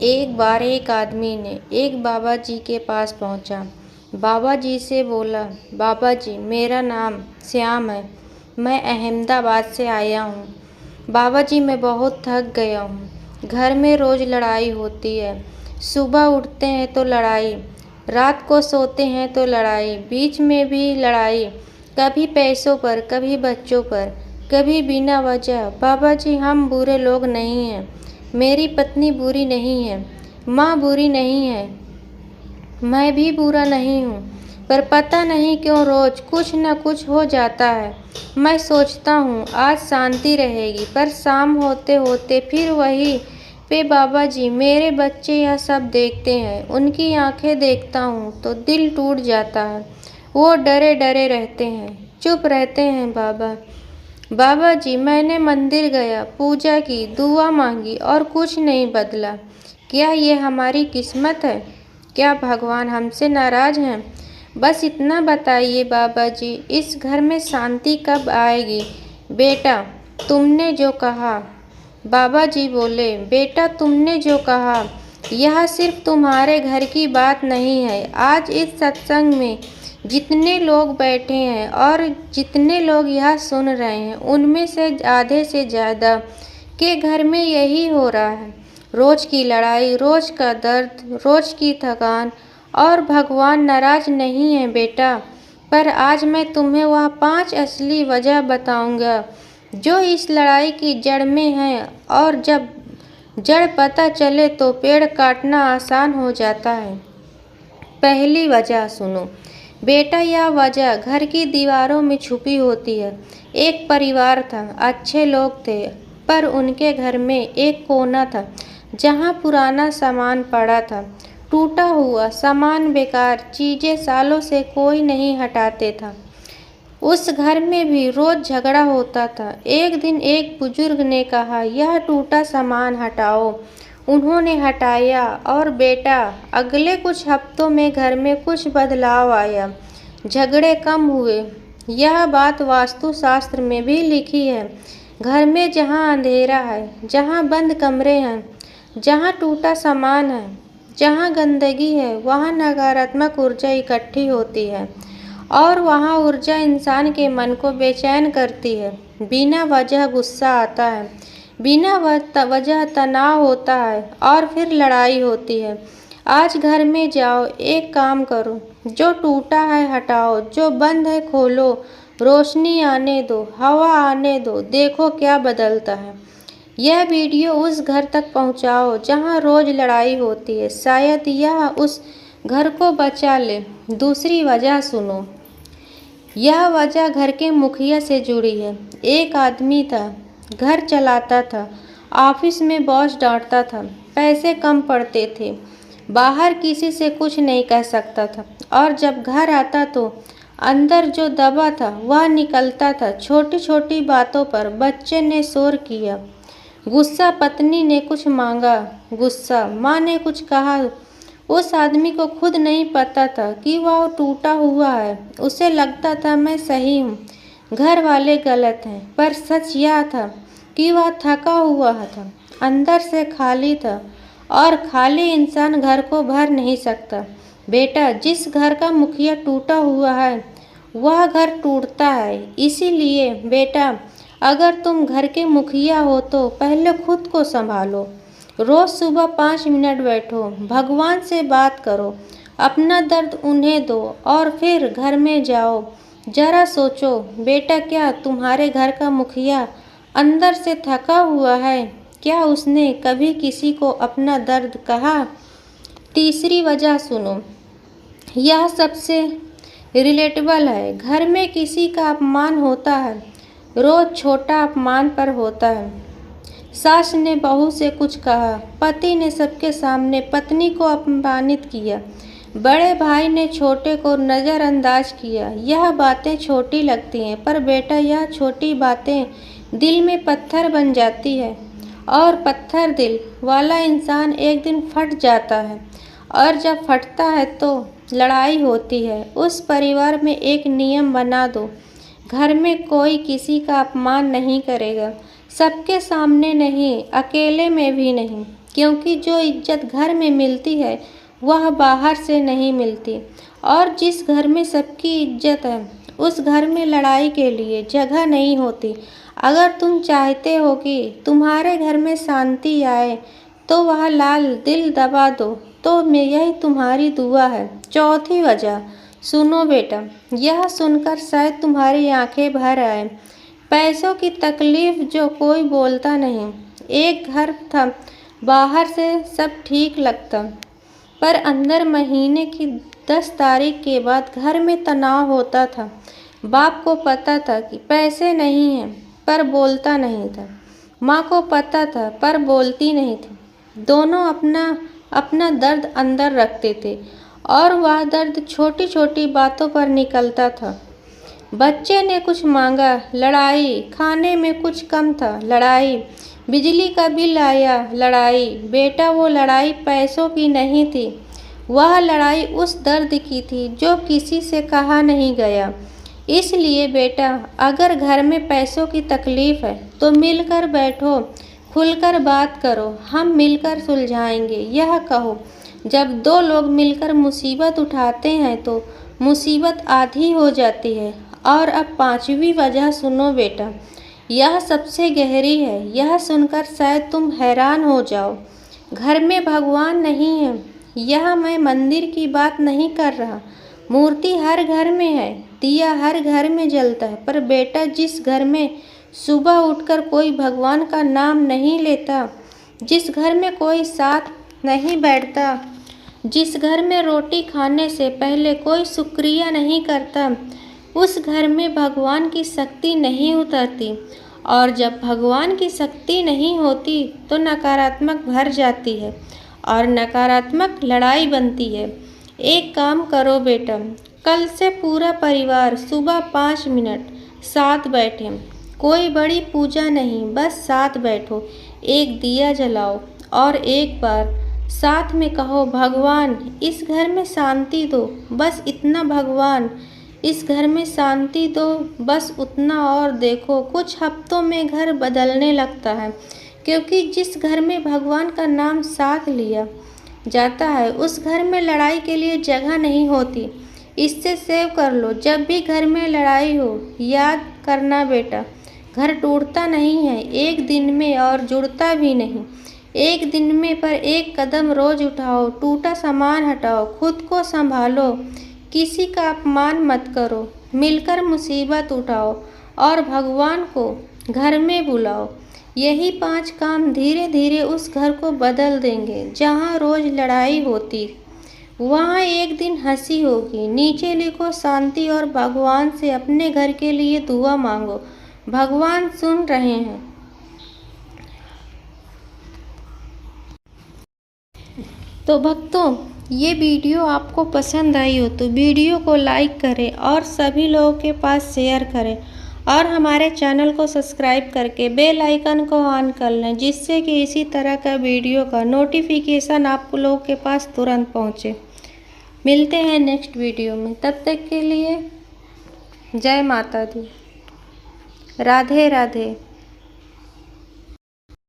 एक बार एक आदमी ने एक बाबा जी के पास पहुंचा। बाबा जी से बोला, बाबा जी मेरा नाम श्याम है, मैं अहमदाबाद से आया हूँ। बाबा जी मैं बहुत थक गया हूँ, घर में रोज़ लड़ाई होती है। सुबह उठते हैं तो लड़ाई, रात को सोते हैं तो लड़ाई, बीच में भी लड़ाई, कभी पैसों पर, कभी बच्चों पर, कभी बिना वजह। बाबा जी हम बुरे लोग नहीं हैं, मेरी पत्नी बुरी नहीं है, माँ बुरी नहीं है, मैं भी बुरा नहीं हूँ, पर पता नहीं क्यों रोज़ कुछ न कुछ हो जाता है। मैं सोचता हूँ आज शांति रहेगी, पर शाम होते होते फिर वही पे। बाबा जी मेरे बच्चे यह सब देखते हैं, उनकी आंखें देखता हूँ तो दिल टूट जाता है। वो डरे डरे रहते हैं, चुप रहते हैं। बाबा जी मैंने मंदिर गया, पूजा की, दुआ मांगी और कुछ नहीं बदला। क्या ये हमारी किस्मत है? क्या भगवान हमसे नाराज हैं? बस इतना बताइए बाबा जी, इस घर में शांति कब आएगी? बेटा तुमने जो कहा। बाबा जी बोले, बेटा तुमने जो कहा, यह सिर्फ तुम्हारे घर की बात नहीं है। आज इस सत्संग में जितने लोग बैठे हैं और जितने लोग यह सुन रहे हैं, उनमें से आधे से ज़्यादा के घर में यही हो रहा है। रोज़ की लड़ाई, रोज़ का दर्द, रोज़ की थकान। और भगवान नाराज नहीं है बेटा, पर आज मैं तुम्हें वह 5 असली वजह बताऊंगा जो इस लड़ाई की जड़ में है। और जब जड़ पता चले तो पेड़ काटना आसान हो जाता है। पहली वजह सुनो बेटा, यह वजह घर की दीवारों में छुपी होती है। एक परिवार था, अच्छे लोग थे, पर उनके घर में एक कोना था जहाँ पुराना सामान पड़ा था, टूटा हुआ सामान, बेकार चीज़ें सालों से कोई नहीं हटाते था। उस घर में भी रोज़ झगड़ा होता था। एक दिन एक बुजुर्ग ने कहा, यह टूटा सामान हटाओ। उन्होंने हटाया और बेटा अगले कुछ हफ्तों में घर में कुछ बदलाव आया, झगड़े कम हुए। यह बात वास्तुशास्त्र में भी लिखी है। घर में जहाँ अंधेरा है, जहाँ बंद कमरे हैं, जहाँ टूटा सामान है, जहाँ गंदगी है, वहाँ नकारात्मक ऊर्जा इकट्ठी होती है और वहाँ ऊर्जा इंसान के मन को बेचैन करती है। बिना वजह गुस्सा आता है, बिना वजह तनाव होता है और फिर लड़ाई होती है। आज घर में जाओ, एक काम करो, जो टूटा है हटाओ, जो बंद है खोलो, रोशनी आने दो, हवा आने दो, देखो क्या बदलता है। यह वीडियो उस घर तक पहुंचाओ जहां रोज लड़ाई होती है, शायद यह उस घर को बचा ले। दूसरी वजह सुनो, यह वजह घर के मुखिया से जुड़ी है। एक आदमी था, घर चलाता था, ऑफिस में बॉस डांटता था, पैसे कम पड़ते थे, बाहर किसी से कुछ नहीं कह सकता था, और जब घर आता तो अंदर जो दबा था वह निकलता था। छोटी छोटी बातों पर बच्चे ने शोर किया, गुस्सा पत्नी ने कुछ मांगा, गुस्सा माँ ने कुछ कहा। उस आदमी को खुद नहीं पता था कि वह टूटा हुआ है। उसे लगता था मैं सही हूँ, घर वाले गलत हैं, पर सच यह था कि वह थका हुआ था, अंदर से खाली था, और खाली इंसान घर को भर नहीं सकता। बेटा जिस घर का मुखिया टूटा हुआ है वह घर टूटता है। इसीलिए बेटा अगर तुम घर के मुखिया हो तो पहले खुद को संभालो। रोज़ सुबह 5 मिनट बैठो, भगवान से बात करो, अपना दर्द उन्हें दो और फिर घर में जाओ। जरा सोचो बेटा, क्या तुम्हारे घर का मुखिया अंदर से थका हुआ है? क्या उसने कभी किसी को अपना दर्द कहा? तीसरी वजह सुनो, यह सबसे रिलेटेबल है। घर में किसी का अपमान होता है, रोज छोटा अपमान पर होता है। सास ने बहू से कुछ कहा, पति ने सबके सामने पत्नी को अपमानित किया, बड़े भाई ने छोटे को नज़रअंदाज किया। यह बातें छोटी लगती हैं, पर बेटा यह छोटी बातें दिल में पत्थर बन जाती है, और पत्थर दिल वाला इंसान एक दिन फट जाता है, और जब फटता है तो लड़ाई होती है। उस परिवार में एक नियम बना दो, घर में कोई किसी का अपमान नहीं करेगा, सबके सामने नहीं, अकेले में भी नहीं। क्योंकि जो इज्जत घर में मिलती है वह बाहर से नहीं मिलती। और जिस घर में सबकी इज्जत है उस घर में लड़ाई के लिए जगह नहीं होती। अगर तुम चाहते हो कि तुम्हारे घर में शांति आए तो वह लाल दिल दबा दो। तो यही तुम्हारी दुआ है। चौथी वजह, सुनो बेटा, यह सुनकर शायद तुम्हारी आंखें भर आए। पैसों की तकलीफ जो कोई बोलता नहीं। एक घर था, बाहर से सब ठीक लगता पर अंदर महीने की 10 तारीख के बाद घर में तनाव होता था। बाप को पता था कि पैसे नहीं हैं पर बोलता नहीं था। माँ को पता था पर बोलती नहीं थी। दोनों अपना अपना दर्द अंदर रखते थे और वह दर्द छोटी छोटी बातों पर निकलता था। बच्चे ने कुछ मांगा, लड़ाई। खाने में कुछ कम था, लड़ाई। बिजली का बिल आया, लड़ाई। बेटा, वो लड़ाई पैसों की नहीं थी, वह लड़ाई उस दर्द की थी जो किसी से कहा नहीं गया। इसलिए बेटा, अगर घर में पैसों की तकलीफ है तो मिलकर बैठो, खुलकर बात करो, हम मिलकर सुलझाएंगे। यह कहो, जब दो लोग मिलकर मुसीबत उठाते हैं तो मुसीबत आधी हो जाती है। और अब पांचवी वजह सुनो बेटा, यह सबसे गहरी है। यह सुनकर शायद तुम हैरान हो जाओ। घर में भगवान नहीं है। यह मैं मंदिर की बात नहीं कर रहा। मूर्ति हर घर में है, दिया हर घर में जलता है, पर बेटा, जिस घर में सुबह उठकर कोई भगवान का नाम नहीं लेता, जिस घर में कोई साथ नहीं बैठता, जिस घर में रोटी खाने से पहले कोई शुक्रिया नहीं करता, उस घर में भगवान की शक्ति नहीं उतरती। और जब भगवान की शक्ति नहीं होती तो नकारात्मक भर जाती है और नकारात्मक लड़ाई बनती है। एक काम करो बेटा, कल से पूरा परिवार सुबह 5 मिनट साथ बैठे। कोई बड़ी पूजा नहीं, बस साथ बैठो, एक दिया जलाओ और एक बार साथ में कहो, भगवान इस घर में शांति दो, बस इतना। भगवान इस घर में शांति दो, बस उतना। और देखो, कुछ हफ्तों में घर बदलने लगता है, क्योंकि जिस घर में भगवान का नाम साथ लिया जाता है उस घर में लड़ाई के लिए जगह नहीं होती। इससे सेव कर लो। जब भी घर में लड़ाई हो याद करना बेटा, घर टूटता नहीं है एक दिन में और जुड़ता भी नहीं एक दिन में, पर एक कदम रोज उठाओ, टूटा सामान हटाओ, खुद को संभालो, किसी का अपमान मत करो, मिलकर मुसीबत उठाओ और भगवान को घर में बुलाओ। यही 5 काम धीरे धीरे उस घर को बदल देंगे। जहाँ रोज लड़ाई होती वहाँ एक दिन हंसी होगी। नीचे लिखो, शांति, और भगवान से अपने घर के लिए दुआ मांगो, भगवान सुन रहे हैं। तो भक्तों, ये वीडियो आपको पसंद आई हो तो वीडियो को लाइक करें और सभी लोगों के पास शेयर करें और हमारे चैनल को सब्सक्राइब करके बेल आइकन को ऑन कर लें, जिससे कि इसी तरह का वीडियो का नोटिफिकेशन आप लोगों के पास तुरंत पहुंचे। मिलते हैं नेक्स्ट वीडियो में, तब तक के लिए जय माता दी, राधे राधे।